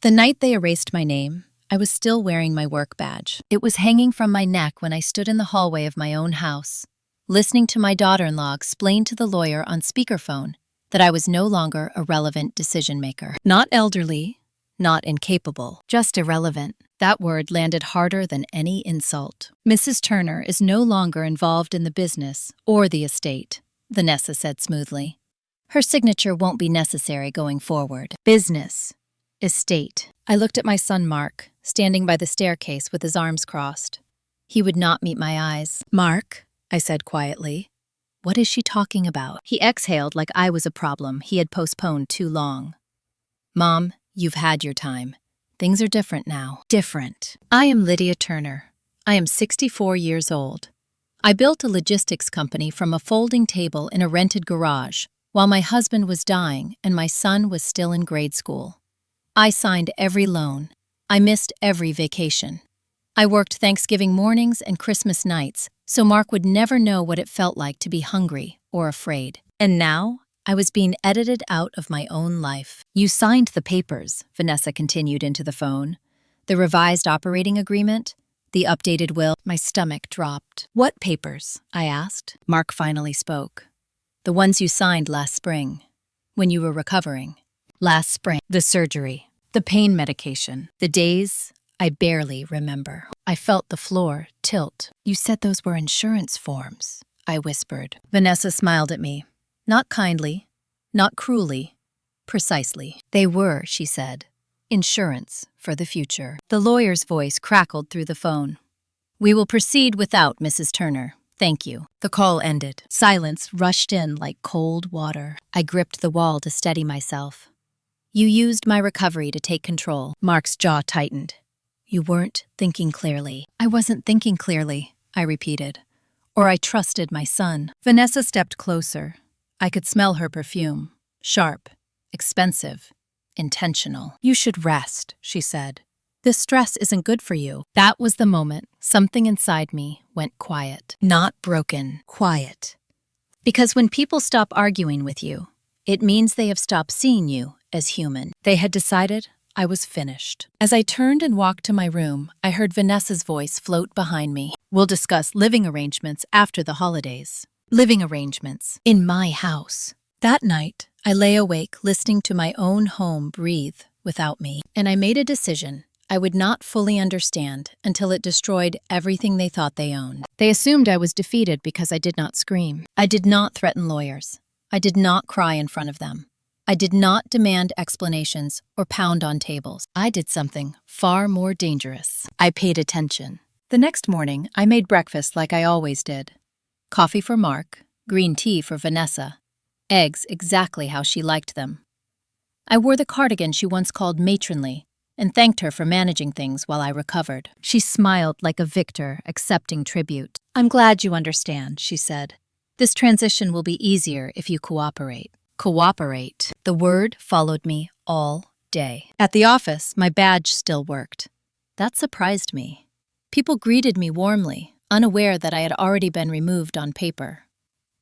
The night they erased my name, I was still wearing my work badge. It was hanging from my neck when I stood in the hallway of my own house, listening to my daughter-in-law explain to the lawyer on speakerphone that I was no longer a relevant decision-maker. Not elderly, not incapable, just irrelevant. That word landed harder than any insult. Mrs. Turner is no longer involved in the business or the estate, Vanessa said smoothly. Her signature won't be necessary going forward. Business. Estate. I looked at my son Mark, standing by the staircase with his arms crossed. He would not meet my eyes. Mark, I said quietly, what is she talking about? He exhaled like I was a problem he had postponed too long. Mom, you've had your time. Things are different now. Different. I am Lydia Turner. I am 64 years old. I built a logistics company from a folding table in a rented garage while my husband was dying and my son was still in grade school. I signed every loan. I missed every vacation. I worked Thanksgiving mornings and Christmas nights so Mark would never know what it felt like to be hungry or afraid. And now, I was being edited out of my own life. You signed the papers, Vanessa continued into the phone. The revised operating agreement, the updated will. My stomach dropped. What papers? I asked. Mark finally spoke. The ones you signed last spring, when you were recovering. Last spring. The surgery, the pain medication, the days I barely remember. I felt the floor tilt. You said those were insurance forms, I whispered. Vanessa smiled at me. Not kindly, not cruelly, precisely. They were, she said. Insurance for the future. The lawyer's voice crackled through the phone. We will proceed without Mrs. Turner. Thank you. The call ended. Silence rushed in like cold water. I gripped the wall to steady myself. You used my recovery to take control. Mark's jaw tightened. You weren't thinking clearly. I wasn't thinking clearly, I repeated. Or I trusted my son. Vanessa stepped closer. I could smell her perfume. Sharp, expensive, intentional. You should rest, she said. This stress isn't good for you. That was the moment something inside me went quiet. Not broken, quiet. Because when people stop arguing with you, it means they have stopped seeing you as human. They had decided I was finished. As I turned and walked to my room, I heard Vanessa's voice float behind me. We'll discuss living arrangements after the holidays. Living arrangements. In my house. That night, I lay awake listening to my own home breathe without me. And I made a decision I would not fully understand until it destroyed everything they thought they owned. They assumed I was defeated because I did not scream. I did not threaten lawyers. I did not cry in front of them. I did not demand explanations or pound on tables. I did something far more dangerous. I paid attention. The next morning, I made breakfast like I always did. Coffee for Mark, green tea for Vanessa, eggs exactly how she liked them. I wore the cardigan she once called matronly and thanked her for managing things while I recovered. She smiled like a victor accepting tribute. I'm glad you understand, she said. This transition will be easier if you cooperate. Cooperate. The word followed me all day. At the office, my badge still worked. That surprised me. People greeted me warmly, unaware that I had already been removed on paper.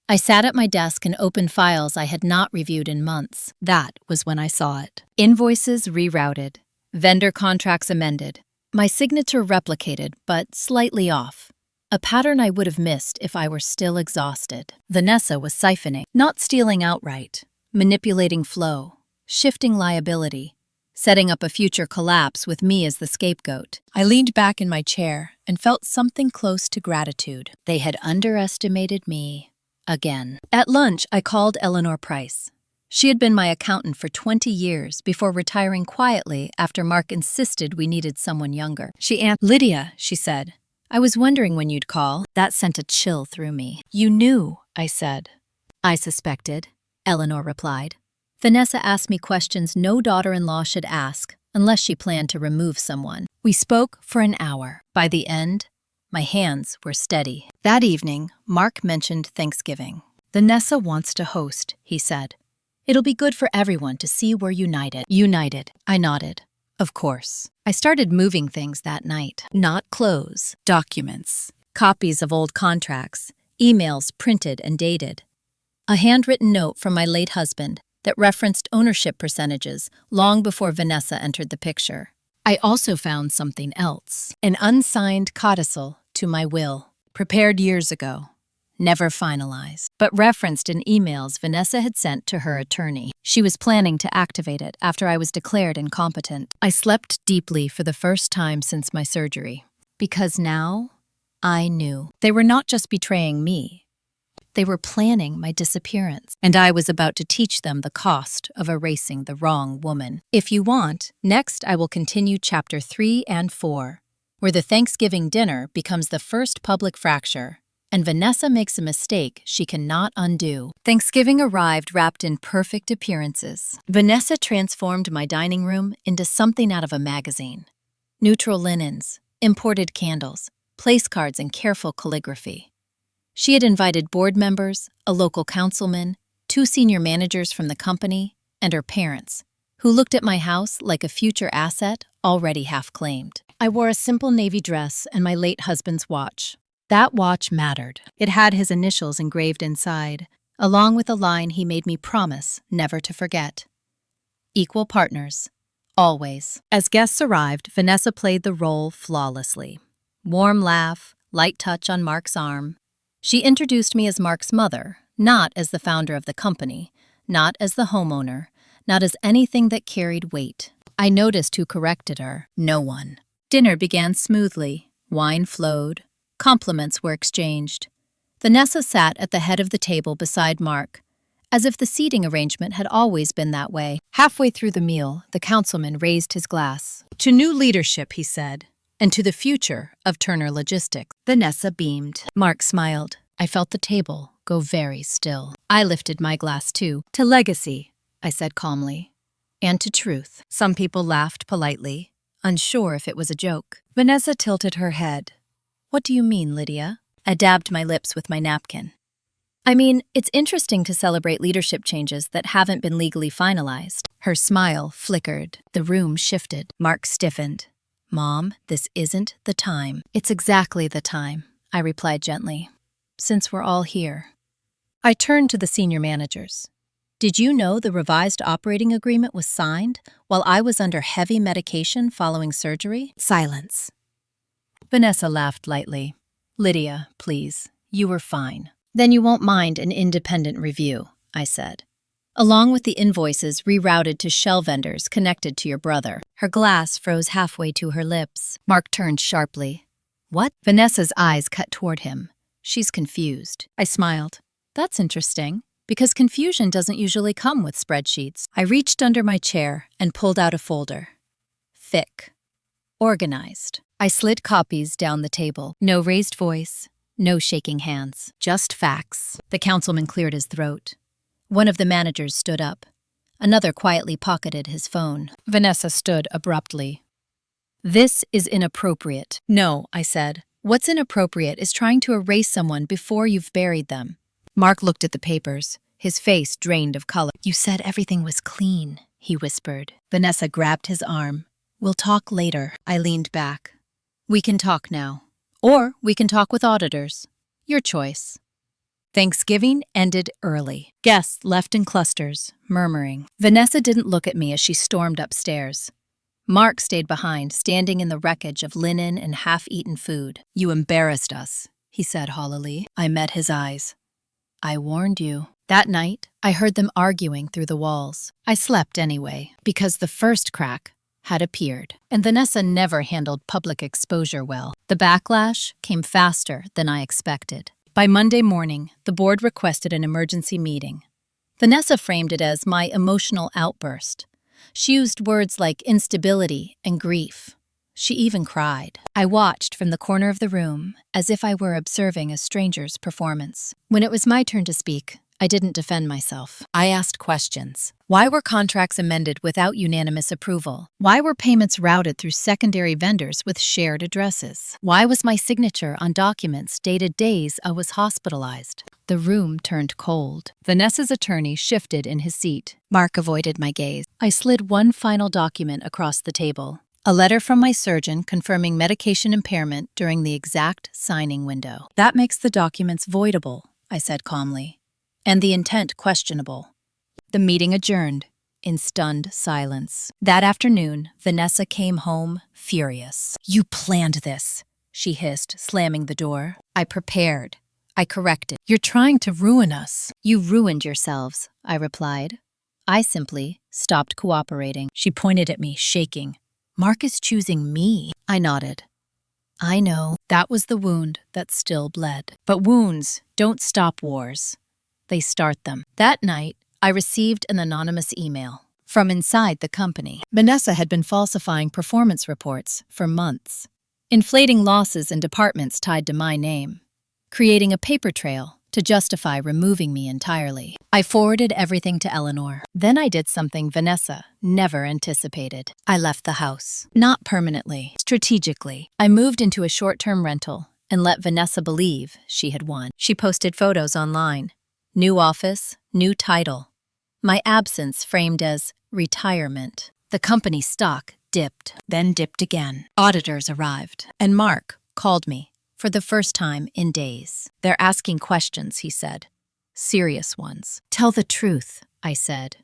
I sat at my desk and opened files I had not reviewed in months. That was when I saw it. Invoices rerouted. Vendor contracts amended. My signature replicated, but slightly off. A pattern I would have missed if I were still exhausted. Vanessa was siphoning, not stealing outright, manipulating flow, shifting liability, setting up a future collapse with me as the scapegoat. I leaned back in my chair and felt something close to gratitude. They had underestimated me again. At lunch, I called Eleanor Price. She had been my accountant for 20 years before retiring quietly after Mark insisted we needed someone younger. She answered. Lydia, she said, I was wondering when you'd call. That sent a chill through me. You knew, I said. I suspected, Eleanor replied. Vanessa asked me questions no daughter-in-law should ask unless she planned to remove someone. We spoke for an hour. By the end, my hands were steady. That evening, Mark mentioned Thanksgiving. Vanessa wants to host, he said. It'll be good for everyone to see we're united. United, I nodded. Of course. I started moving things that night. Not clothes, documents, copies of old contracts, emails printed and dated. A handwritten note from my late husband, that referenced ownership percentages long before Vanessa entered the picture. I also found something else, an unsigned codicil to my will, prepared years ago, never finalized, but referenced in emails Vanessa had sent to her attorney. She was planning to activate it after I was declared incompetent. I slept deeply for the first time since my surgery, because now I knew they were not just betraying me. They were planning my disappearance, and I was about to teach them the cost of erasing the wrong woman. If you want, next I will continue Chapter 3 and 4, where the Thanksgiving dinner becomes the first public fracture, and Vanessa makes a mistake she cannot undo. Thanksgiving arrived wrapped in perfect appearances. Vanessa transformed my dining room into something out of a magazine. Neutral linens, imported candles, place cards, and careful calligraphy. She had invited board members, a local councilman, 2 senior managers from the company, and her parents, who looked at my house like a future asset already half-claimed. I wore a simple navy dress and my late husband's watch. That watch mattered. It had his initials engraved inside, along with a line he made me promise never to forget. Equal partners. Always. As guests arrived, Vanessa played the role flawlessly. Warm laugh, light touch on Mark's arm. She introduced me as Mark's mother, not as the founder of the company, not as the homeowner, not as anything that carried weight. I noticed who corrected her. No one. Dinner began smoothly. Wine flowed. Compliments were exchanged. Vanessa sat at the head of the table beside Mark, as if the seating arrangement had always been that way. Halfway through the meal, the councilman raised his glass. "To new leadership," he said, "and to the future of Turner Logistics." Vanessa beamed. Mark smiled. I felt the table go very still. I lifted my glass too. "To legacy," I said calmly, "and to truth." Some people laughed politely, unsure if it was a joke. Vanessa tilted her head. "What do you mean, Lydia?" I dabbed my lips with my napkin. "I mean, it's interesting to celebrate leadership changes that haven't been legally finalized." Her smile flickered. The room shifted. Mark stiffened. "Mom, this isn't the time." "It's exactly the time," I replied gently, "since we're all here." I turned to the senior managers. "Did you know the revised operating agreement was signed while I was under heavy medication following surgery?" Silence. Vanessa laughed lightly. "Lydia, please, you were fine." "Then you won't mind an independent review," I said, "along with the invoices rerouted to shell vendors connected to your brother." Her glass froze halfway to her lips. Mark turned sharply. "What?" Vanessa's eyes cut toward him. "She's confused." I smiled. "That's interesting, because confusion doesn't usually come with spreadsheets." I reached under my chair and pulled out a folder. Thick. Organized. I slid copies down the table. No raised voice, no shaking hands, just facts. The councilman cleared his throat. One of the managers stood up. Another quietly pocketed his phone. Vanessa stood abruptly. "This is inappropriate." "No," I said. "What's inappropriate is trying to erase someone before you've buried them." Mark looked at the papers, his face drained of color. "You said everything was clean," he whispered. Vanessa grabbed his arm. "We'll talk later." I leaned back. "We can talk now. Or we can talk with auditors. Your choice." Thanksgiving ended early. Guests left in clusters, murmuring. Vanessa didn't look at me as she stormed upstairs. Mark stayed behind, standing in the wreckage of linen and half-eaten food. "You embarrassed us," he said hollowly. I met his eyes. "I warned you." That night, I heard them arguing through the walls. I slept anyway, because the first crack had appeared, and Vanessa never handled public exposure well. The backlash came faster than I expected. By Monday morning, the board requested an emergency meeting. Vanessa framed it as my emotional outburst. She used words like instability and grief. She even cried. I watched from the corner of the room, as if I were observing a stranger's performance. When it was my turn to speak, I didn't defend myself. I asked questions. Why were contracts amended without unanimous approval? Why were payments routed through secondary vendors with shared addresses? Why was my signature on documents dated days I was hospitalized? The room turned cold. Vanessa's attorney shifted in his seat. Mark avoided my gaze. I slid one final document across the table. A letter from my surgeon confirming medication impairment during the exact signing window. That makes the documents voidable, I said calmly, and the intent questionable. The meeting adjourned in stunned silence. That afternoon, Vanessa came home furious. "You planned this," she hissed, slamming the door. "I prepared. I corrected. You're trying to ruin us." "You ruined yourselves," I replied. "I simply stopped cooperating." She pointed at me, shaking. "Mark is choosing me." I nodded. "I know." That was the wound that still bled. But wounds don't stop wars. They start them. That night, I received an anonymous email from inside the company. Vanessa had been falsifying performance reports for months, inflating losses in departments tied to my name, creating a paper trail to justify removing me entirely. I forwarded everything to Eleanor. Then I did something Vanessa never anticipated. I left the house. Not permanently, strategically. I moved into a short-term rental and let Vanessa believe she had won. She posted photos online. New office, new title. My absence framed as retirement. The company's stock dipped, then dipped again. Auditors arrived, and Mark called me for the first time in days. "They're asking questions," he said. "Serious ones." "Tell the truth," I said.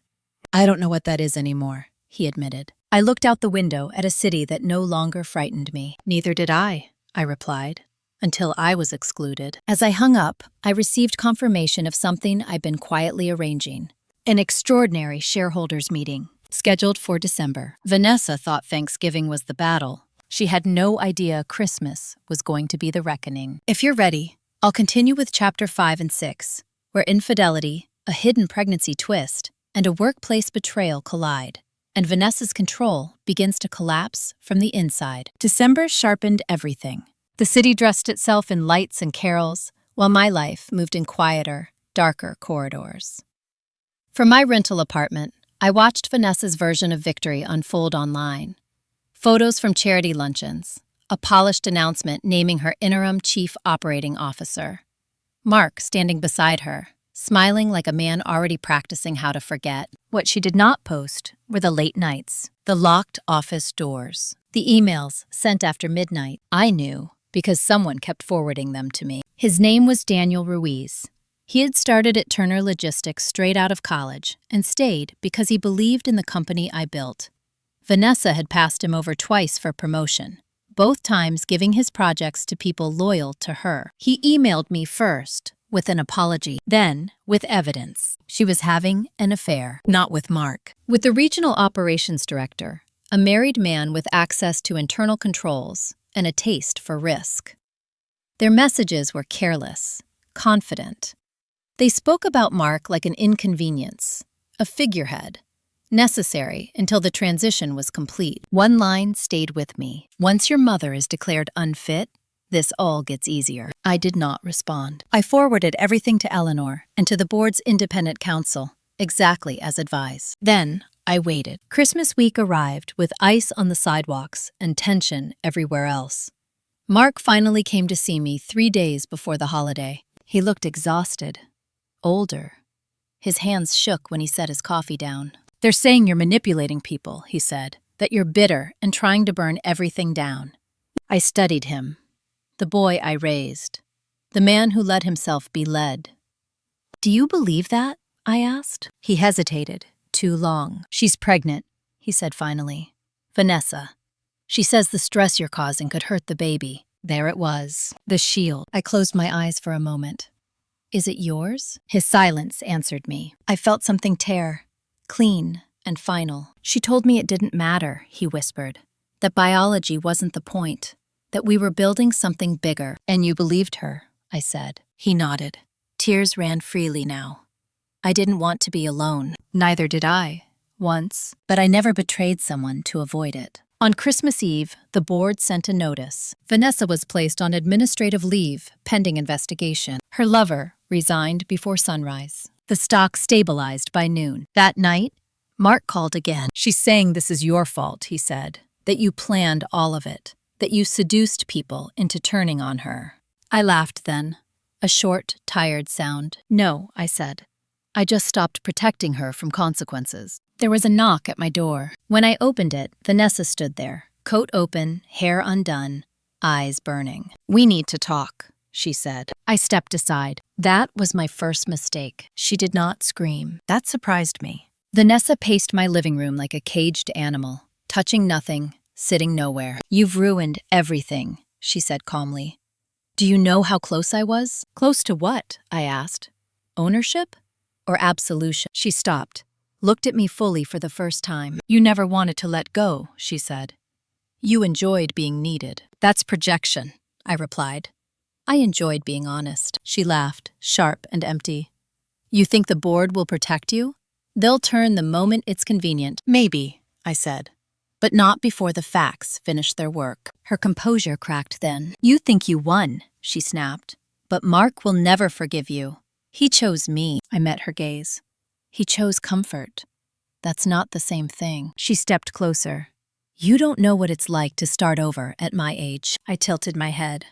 "I don't know what that is anymore," he admitted. I looked out the window at a city that no longer frightened me. "Neither did I replied. Until I was excluded. As I hung up, I received confirmation of something I'd been quietly arranging. An extraordinary shareholders meeting, scheduled for December. Vanessa thought Thanksgiving was the battle. She had no idea Christmas was going to be the reckoning. If you're ready, I'll continue with Chapter 5 and 6, where infidelity, a hidden pregnancy twist, and a workplace betrayal collide, and Vanessa's control begins to collapse from the inside. December sharpened everything. The city dressed itself in lights and carols, while my life moved in quieter, darker corridors. From my rental apartment, I watched Vanessa's version of victory unfold online. Photos from charity luncheons, a polished announcement naming her interim chief operating officer. Mark standing beside her, smiling like a man already practicing how to forget. What she did not post were the late nights, the locked office doors, the emails sent after midnight. I knew because someone kept forwarding them to me. His name was Daniel Ruiz. He had started at Turner Logistics straight out of college and stayed because he believed in the company I built. Vanessa had passed him over twice for promotion, both times giving his projects to people loyal to her. He emailed me first with an apology, then with evidence. She was having an affair, not with Mark. With the regional operations director, a married man with access to internal controls and a taste for risk. Their messages were careless, confident. They spoke about Mark like an inconvenience, a figurehead, necessary until the transition was complete. One line stayed with me. "Once your mother is declared unfit, this all gets easier." I did not respond. I forwarded everything to Eleanor and to the board's independent counsel, exactly as advised. Then I waited. Christmas week arrived with ice on the sidewalks and tension everywhere else. Mark finally came to see me 3 days before the holiday. He looked exhausted, older. His hands shook when he set his coffee down. "They're saying you're manipulating people," he said, "that you're bitter and trying to burn everything down." I studied him, the boy I raised, the man who let himself be led. "Do you believe that?" I asked. He hesitated. Too long. "She's pregnant," he said finally. "Vanessa. She says the stress you're causing could hurt the baby." There it was, the shield. I closed my eyes for a moment. "Is it yours?" His silence answered me. I felt something tear, clean and final. "She told me it didn't matter," he whispered, "that biology wasn't the point, that we were building something bigger." "And you believed her," I said. He nodded. Tears ran freely now. I didn't want to be alone. Neither did I, once, but I never betrayed someone to avoid it. On Christmas Eve, the board sent a notice. Vanessa was placed on administrative leave pending investigation. Her lover resigned before sunrise. The stock stabilized by noon. That night, Mark called again. "She's saying this is your fault," he said, "that you planned all of it, that you seduced people into turning on her." I laughed then, a short, tired sound. "No," I said. "I just stopped protecting her from consequences." There was a knock at my door. When I opened it, Vanessa stood there, coat open, hair undone, eyes burning. "We need to talk," she said. I stepped aside. That was my first mistake. She did not scream. That surprised me. Vanessa paced my living room like a caged animal, touching nothing, sitting nowhere. You've ruined everything, she said calmly. Do you know how close I was? Close to what? I asked. Ownership? Or absolution? She stopped, looked at me fully for the first time. You never wanted to let go, she said. You enjoyed being needed. That's projection, I replied. I enjoyed being honest. She laughed, sharp and empty. You think the board will protect you? They'll turn the moment it's convenient. Maybe, I said. But not before the facts finish their work. Her composure cracked then. You think you won, she snapped. But Mark will never forgive you. He chose me. I met her gaze. He chose comfort. That's not the same thing. She stepped closer. You don't know what it's like to start over at my age. I tilted my head.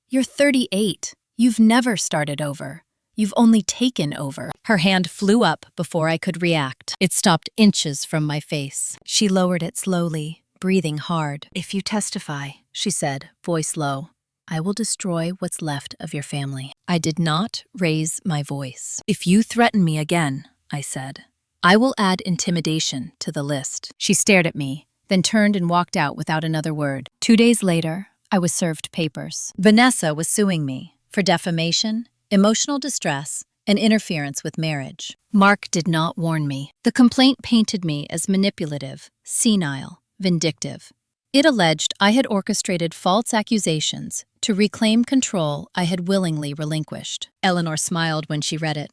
You're 38. You've never started over. You've only taken over. Her hand flew up before I could react. It stopped inches from my face. She lowered it slowly, breathing hard. If you testify, she said, voice low, I will destroy what's left of your family. I did not raise my voice. If you threaten me again, I said, I will add intimidation to the list. She stared at me, then turned and walked out without another word. 2 days later, I was served papers. Vanessa was suing me for defamation, emotional distress, and interference with marriage. Mark did not warn me. The complaint painted me as manipulative, senile, vindictive. It alleged I had orchestrated false accusations to reclaim control I had willingly relinquished. Eleanor smiled when she read it.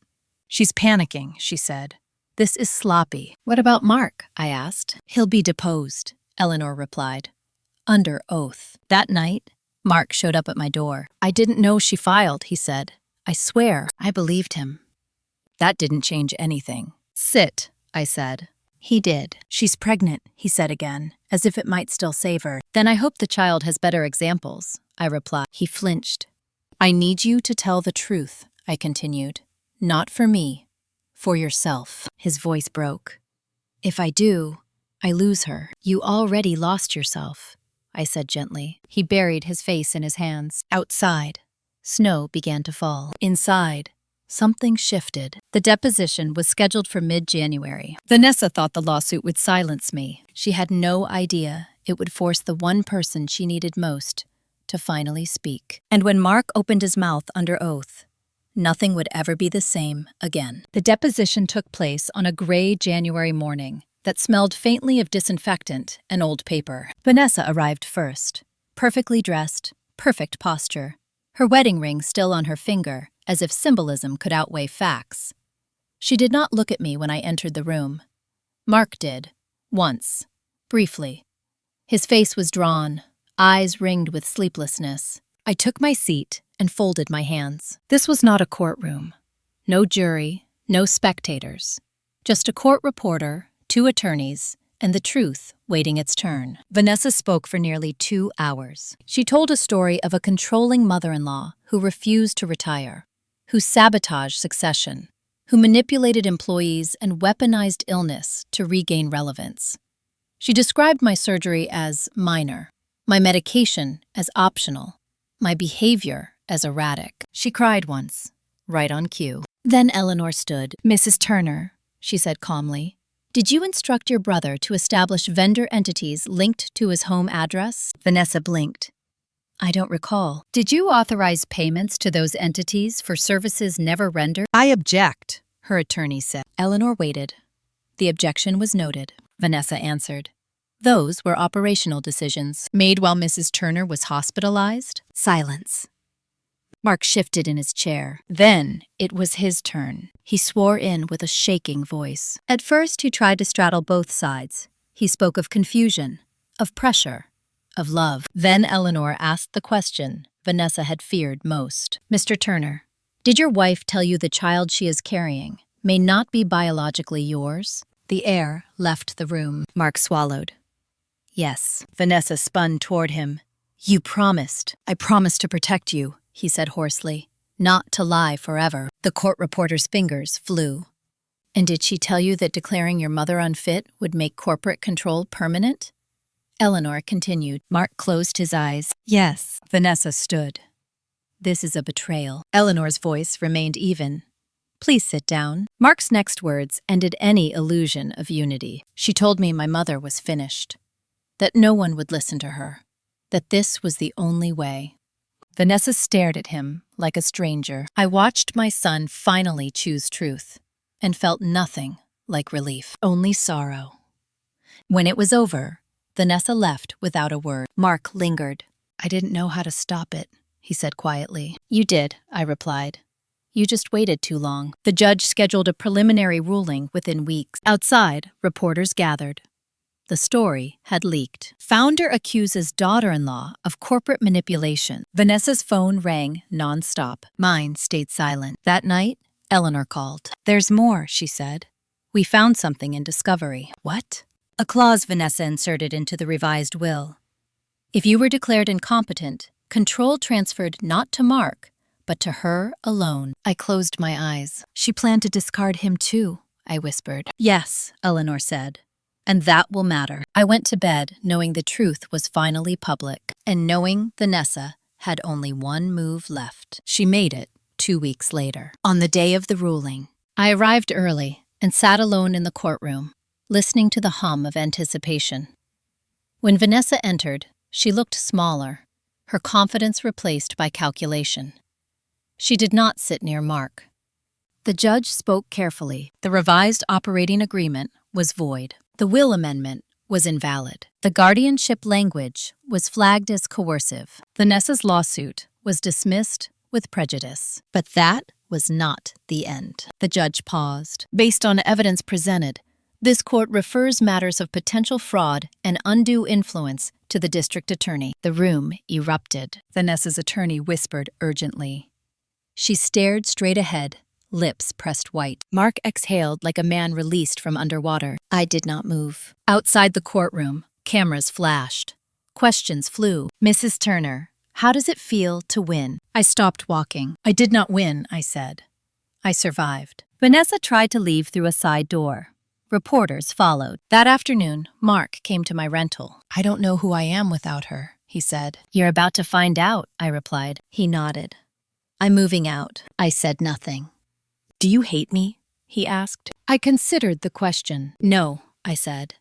She's panicking, she said. This is sloppy. What about Mark? I asked. He'll be deposed, Eleanor replied. Under oath. That night, Mark showed up at my door. I didn't know she filed, he said. I swear, I believed him. That didn't change anything. Sit, I said. He did. She's pregnant, he said again, as if it might still save her. Then I hope the child has better examples, I replied. He flinched. I need you to tell the truth, I continued. Not for me, for yourself. His voice broke. If I do, I lose her. You already lost yourself, I said gently. He buried his face in his hands. Outside, snow began to fall. Inside, something shifted. The deposition was scheduled for mid-January. Vanessa thought the lawsuit would silence me. She had no idea it would force the one person she needed most to finally speak. And when Mark opened his mouth under oath, nothing would ever be the same again. The deposition took place on a gray January morning that smelled faintly of disinfectant and old paper. Vanessa arrived first, perfectly dressed, perfect posture, her wedding ring still on her finger, as if symbolism could outweigh facts. She did not look at me when I entered the room. Mark did, once, briefly. His face was drawn, eyes ringed with sleeplessness. I took my seat and folded my hands. This was not a courtroom. No jury, no spectators. Just a court reporter, 2 attorneys, and the truth waiting its turn. Vanessa spoke for nearly 2 hours. She told a story of a controlling mother-in-law who refused to retire, who sabotaged succession, who manipulated employees and weaponized illness to regain relevance. She described my surgery as minor, my medication as optional, my behavior as erratic. She cried once, right on cue. Then Eleanor stood. Mrs. Turner, she said calmly, did you instruct your brother to establish vendor entities linked to his home address? Vanessa blinked. I don't recall. Did you authorize payments to those entities for services never rendered? I object, her attorney said. Eleanor waited. The objection was noted. Vanessa answered. Those were operational decisions made while Mrs. Turner was hospitalized. Silence. Mark shifted in his chair. Then it was his turn. He swore in with a shaking voice. At first, he tried to straddle both sides. He spoke of confusion, of pressure, of love. Then Eleanor asked the question Vanessa had feared most. Mr. Turner, did your wife tell you the child she is carrying may not be biologically yours? The air left the room. Mark swallowed. Yes. Vanessa spun toward him. You promised. I promised to protect you, he said hoarsely. Not to lie forever. The court reporter's fingers flew. And did she tell you that declaring your mother unfit would make corporate control permanent? Eleanor continued. Mark closed his eyes. Yes. Vanessa stood. This is a betrayal. Eleanor's voice remained even. Please sit down. Mark's next words ended any illusion of unity. She told me my mother was finished, that no one would listen to her, that this was the only way. Vanessa stared at him like a stranger. I watched my son finally choose truth and felt nothing like relief, only sorrow. When it was over, Vanessa left without a word. Mark lingered. I didn't know how to stop it, he said quietly. You did, I replied. You just waited too long. The judge scheduled a preliminary ruling within weeks. Outside, reporters gathered. The story had leaked. Founder accuses daughter-in-law of corporate manipulation. Vanessa's phone rang nonstop. Mine stayed silent. That night, Eleanor called. There's more, she said. We found something in Discovery. What? A clause Vanessa inserted into the revised will. If you were declared incompetent, control transferred not to Mark, but to her alone. I closed my eyes. She planned to discard him too, I whispered. Yes, Eleanor said. And that will matter. I went to bed knowing the truth was finally public, and knowing Vanessa had only one move left. She made it 2 weeks later. On the day of the ruling, I arrived early and sat alone in the courtroom, listening to the hum of anticipation. When Vanessa entered, she looked smaller, her confidence replaced by calculation. She did not sit near Mark. The judge spoke carefully. The revised operating agreement was void. The will amendment was invalid. The guardianship language was flagged as coercive. Vanessa's lawsuit was dismissed with prejudice. But that was not the end. The judge paused. Based on evidence presented, this court refers matters of potential fraud and undue influence to the district attorney. The room erupted. Vanessa's attorney whispered urgently. She stared straight ahead, lips pressed white. Mark exhaled like a man released from underwater. I did not move. Outside the courtroom, cameras flashed. Questions flew. Mrs. Turner, how does it feel to win? I stopped walking. I did not win, I said. I survived. Vanessa tried to leave through a side door. Reporters followed. That afternoon, Mark came to my rental. I don't know who I am without her, he said. You're about to find out, I replied. He nodded. I'm moving out. I said nothing. Do you hate me? He asked. I considered the question. No, I said.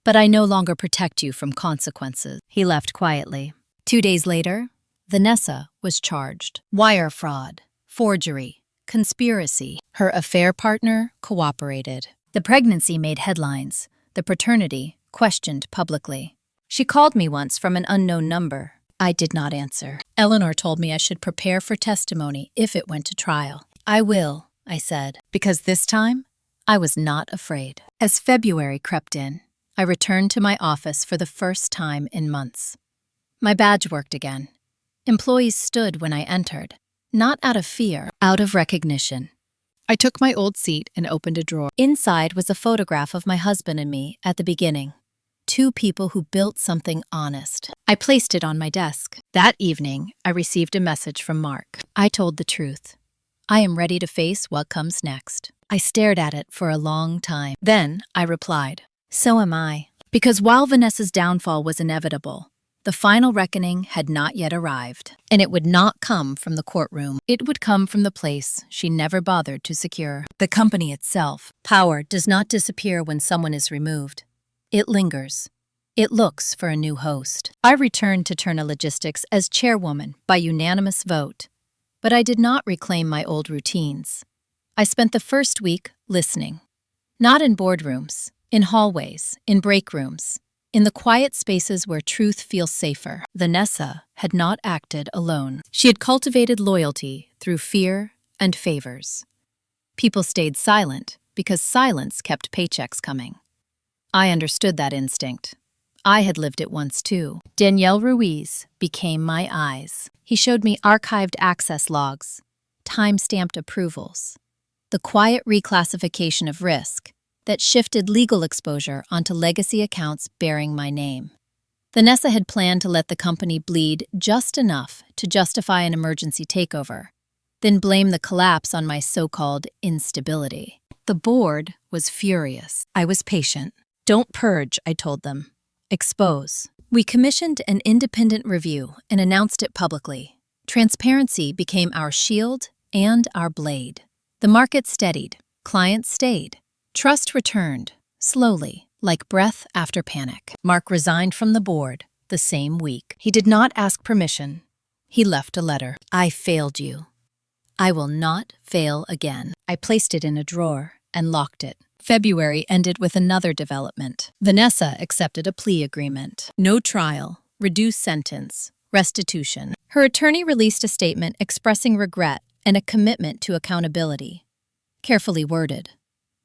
But I no longer protect you from consequences. He left quietly. 2 days later, Vanessa was charged. Wire fraud, forgery, conspiracy. Her affair partner cooperated. The pregnancy made headlines. The paternity questioned publicly. She called me once from an unknown number. I did not answer. Eleanor told me I should prepare for testimony if it went to trial. I will, I said, because this time I was not afraid. As February crept in, I returned to my office for the first time in months. My badge worked again. Employees stood when I entered, not out of fear, out of recognition. I took my old seat and opened a drawer. Inside was a photograph of my husband and me at the beginning. 2 people who built something honest. I placed it on my desk. That evening, I received a message from Mark. I told the truth. I am ready to face what comes next. I stared at it for a long time. Then I replied, so am I. Because while Vanessa's downfall was inevitable, the final reckoning had not yet arrived. And it would not come from the courtroom. It would come from the place she never bothered to secure. The company itself. Power does not disappear when someone is removed. It lingers. It looks for a new host. I returned to Turner Logistics as chairwoman by unanimous vote. But I did not reclaim my old routines. I spent the first week listening. Not in boardrooms, in hallways, in break rooms, in the quiet spaces where truth feels safer. Vanessa had not acted alone. She had cultivated loyalty through fear and favors. People stayed silent because silence kept paychecks coming. I understood that instinct. I had lived it once too. Danielle Ruiz became my eyes. He showed me archived access logs, time-stamped approvals, the quiet reclassification of risk that shifted legal exposure onto legacy accounts bearing my name. Vanessa had planned to let the company bleed just enough to justify an emergency takeover, then blame the collapse on my so-called instability. The board was furious. I was patient. Don't purge, I told them. Expose. We commissioned an independent review and announced it publicly. Transparency became our shield and our blade. The market steadied, clients stayed. Trust returned, slowly, like breath after panic. Mark resigned from the board the same week. He did not ask permission. He left a letter. I failed you. I will not fail again. I placed it in a drawer and locked it. February ended with another development. Vanessa accepted a plea agreement. No trial, reduced sentence, restitution. Her attorney released a statement expressing regret and a commitment to accountability. Carefully worded.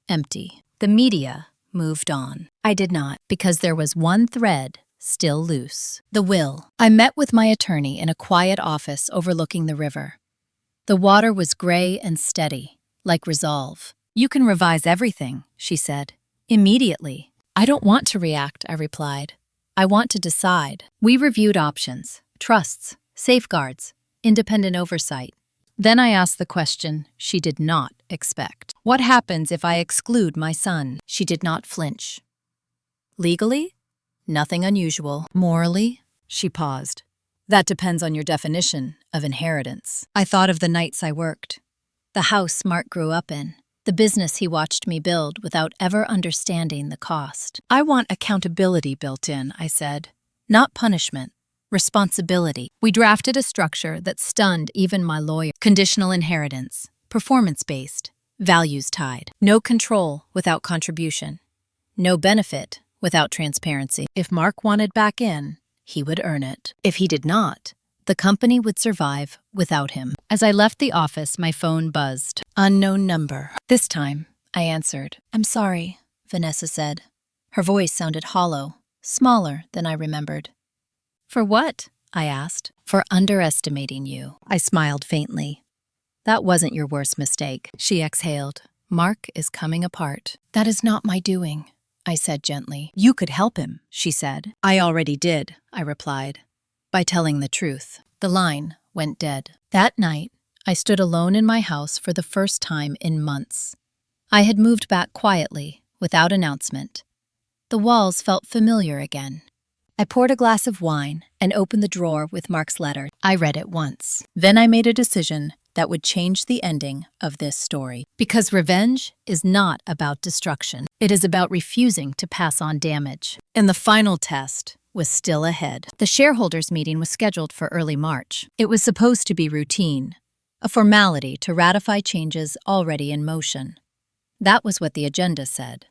Empty. The media moved on. I did not, because there was one thread still loose. The will. I met with my attorney in a quiet office overlooking the river. The water was gray and steady, like resolve. You can revise everything, she said. Immediately. I don't want to react, I replied. I want to decide. We reviewed options, trusts, safeguards, independent oversight. Then I asked the question she did not expect. What happens if I exclude my son? She did not flinch. Legally? Nothing unusual. Morally? She paused. That depends on your definition of inheritance. I thought of the nights I worked. The house Mark grew up in. The business he watched me build without ever understanding the cost. I want accountability built in, I said. Not punishment. Responsibility. We drafted a structure that stunned even my lawyer. Conditional inheritance. Performance-based. Values-tied. No control without contribution. No benefit without transparency. If Mark wanted back in, he would earn it. If he did not, the company would survive without him. As I left the office, my phone buzzed. Unknown number. This time, I answered. I'm sorry, Vanessa said. Her voice sounded hollow, smaller than I remembered. For what? I asked. For underestimating you. I smiled faintly. That wasn't your worst mistake, she exhaled. Mark is coming apart. That is not my doing, I said gently. You could help him, she said. I already did, I replied. By telling the truth. The line went dead. That night, I stood alone in my house for the first time in months. I had moved back quietly, without announcement. The walls felt familiar again. I poured a glass of wine and opened the drawer with Mark's letter. I read it once. Then I made a decision that would change the ending of this story. Because revenge is not about destruction. It is about refusing to pass on damage. And the final test was still ahead. The shareholders' meeting was scheduled for early March. It was supposed to be routine, a formality to ratify changes already in motion. That was what the agenda said.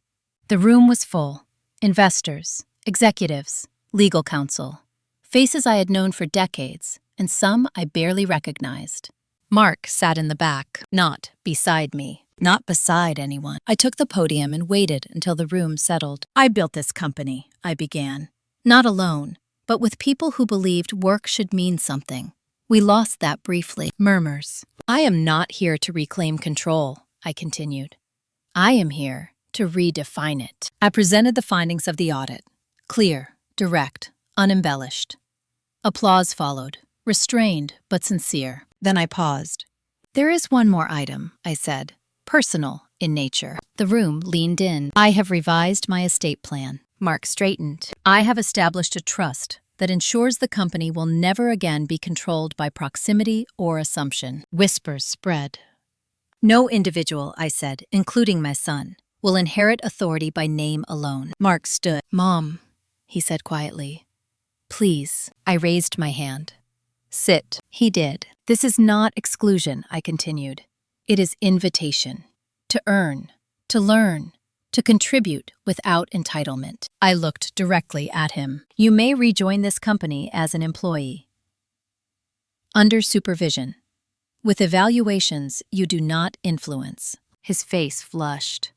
The room was full. Investors, executives, legal counsel, faces I had known for decades, and some I barely recognized. Mark sat in the back, not beside me, not beside anyone. I took the podium and waited until the room settled. I built this company, I began. Not alone, but with people who believed work should mean something. We lost that briefly. Murmurs. I am not here to reclaim control, I continued. I am here to redefine it. I presented the findings of the audit. Clear, direct, unembellished. Applause followed, restrained but sincere. Then I paused. There is one more item, I said, personal in nature. The room leaned in. I have revised my estate plan. Mark straightened. I have established a trust that ensures the company will never again be controlled by proximity or assumption. Whispers spread. No individual, I said, including my son, will inherit authority by name alone. Mark stood. Mom, he said quietly. Please. I raised my hand. Sit. He did. This is not exclusion, I continued. It is invitation. To earn, to learn, to contribute without entitlement. I looked directly at him. You may rejoin this company as an employee. Under supervision. With evaluations you do not influence. His face flushed.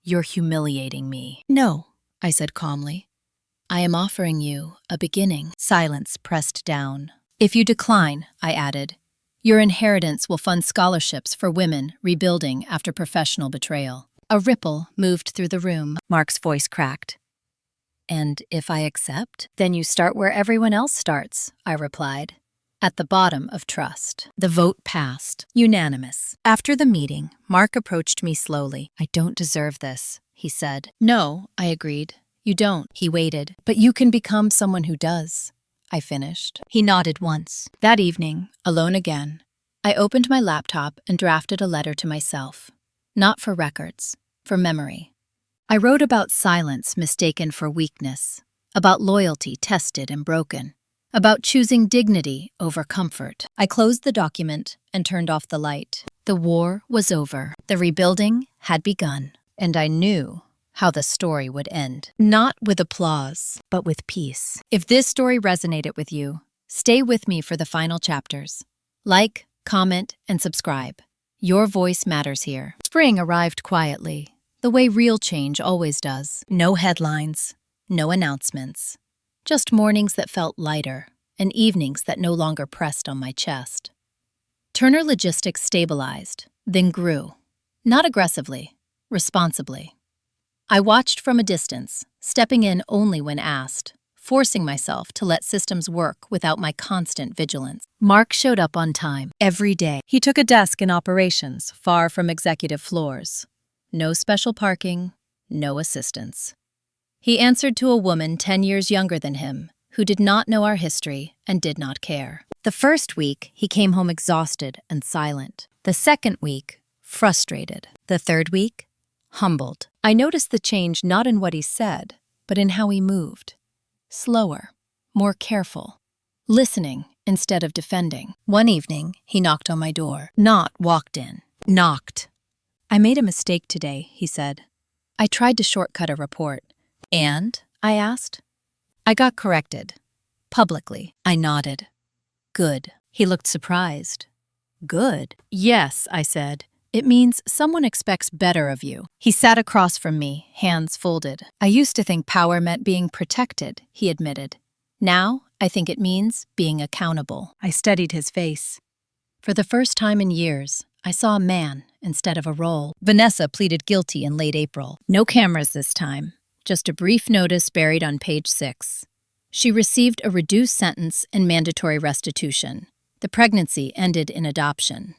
You're humiliating me. No, I said calmly. I am offering you a beginning. Silence pressed down. If you decline, I added, your inheritance will fund scholarships for women rebuilding after professional betrayal. A ripple moved through the room. Mark's voice cracked. And if I accept? Then you start where everyone else starts, I replied. At the bottom of trust. The vote passed. Unanimous. After the meeting, Mark approached me slowly. I don't deserve this, he said. No, I agreed. You don't. He waited. But you can become someone who does. I finished. He nodded once. That evening, alone again, I opened my laptop and drafted a letter to myself. Not for records, for memory. I wrote about silence mistaken for weakness, about loyalty tested and broken, about choosing dignity over comfort. I closed the document and turned off the light. The war was over. The rebuilding had begun. And I knew how the story would end. Not with applause, but with peace. If this story resonated with you, stay with me for the final chapters. Like, comment, and subscribe. Your voice matters here. Spring arrived quietly, the way real change always does. No headlines, no announcements. Just mornings that felt lighter, and evenings that no longer pressed on my chest. Turner Logistics stabilized, then grew. Not aggressively, responsibly. I watched from a distance, stepping in only when asked, forcing myself to let systems work without my constant vigilance. Mark showed up on time, every day. He took a desk in operations, far from executive floors. No special parking, no assistance. He answered to a woman 10 years younger than him, who did not know our history and did not care. The first week, he came home exhausted and silent. The second week, frustrated. The third week, humbled. I noticed the change not in what he said, but in how he moved. Slower, more careful, listening instead of defending. One evening, he knocked on my door. Not walked in, knocked. "I made a mistake today," he said. I tried to shortcut a report. "And?" I asked. "I got corrected. Publicly." I nodded. "Good." He looked surprised. "Good?" "Yes," I said. "It means someone expects better of you." He sat across from me, hands folded. "I used to think power meant being protected," he admitted. "Now, I think it means being accountable." I studied his face. For the first time in years, I saw a man instead of a role. Vanessa pleaded guilty in late April. No cameras this time, just a brief notice buried on page 6. She received a reduced sentence and mandatory restitution. The pregnancy ended in adoption.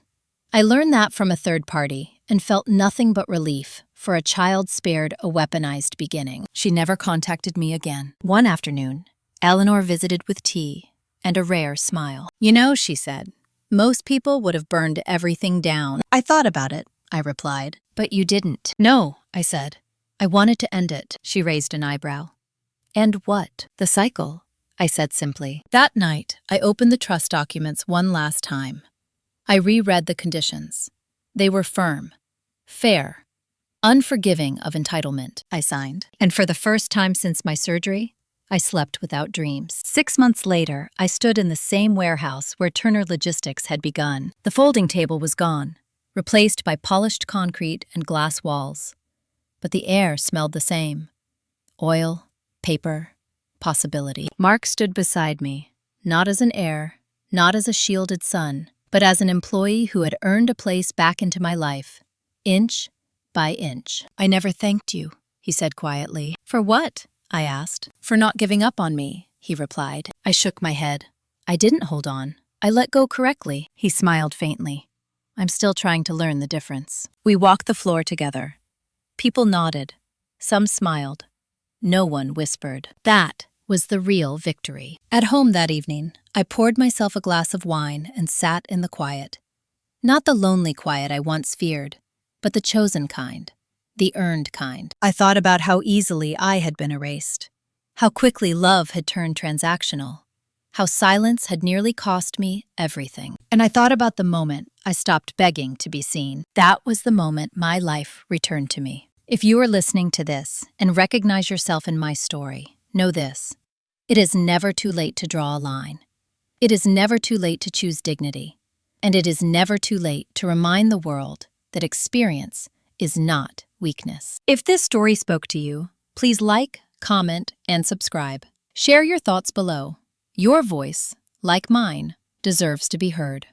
I learned that from a third party and felt nothing but relief, for a child spared a weaponized beginning. She never contacted me again. One afternoon, Eleanor visited with tea and a rare smile. "You know," she said, "most people would have burned everything down." "I thought about it," I replied. "But you didn't." "No," I said. "I wanted to end it." She raised an eyebrow. "And what?" "The cycle," I said simply. That night, I opened the trust documents one last time. I reread the conditions. They were firm, fair, unforgiving of entitlement. I signed. And for the first time since my surgery, I slept without dreams. 6 months later, I stood in the same warehouse where Turner Logistics had begun. The folding table was gone, replaced by polished concrete and glass walls. But the air smelled the same. Oil, paper, possibility. Mark stood beside me, not as an heir, not as a shielded son, but as an employee who had earned a place back into my life, inch by inch. "I never thanked you," he said quietly. "For what?" I asked. "For not giving up on me," he replied. I shook my head. "I didn't hold on. I let go correctly." He smiled faintly. "I'm still trying to learn the difference." We walked the floor together. People nodded. Some smiled. No one whispered. That was the real victory. At home that evening, I poured myself a glass of wine and sat in the quiet. Not the lonely quiet I once feared, but the chosen kind, the earned kind. I thought about how easily I had been erased, how quickly love had turned transactional, how silence had nearly cost me everything. And I thought about the moment I stopped begging to be seen. That was the moment my life returned to me. If you are listening to this and recognize yourself in my story, know this: it is never too late to draw a line. It is never too late to choose dignity. And it is never too late to remind the world that experience is not weakness. If this story spoke to you, please like, comment, and subscribe. Share your thoughts below. Your voice, like mine, deserves to be heard.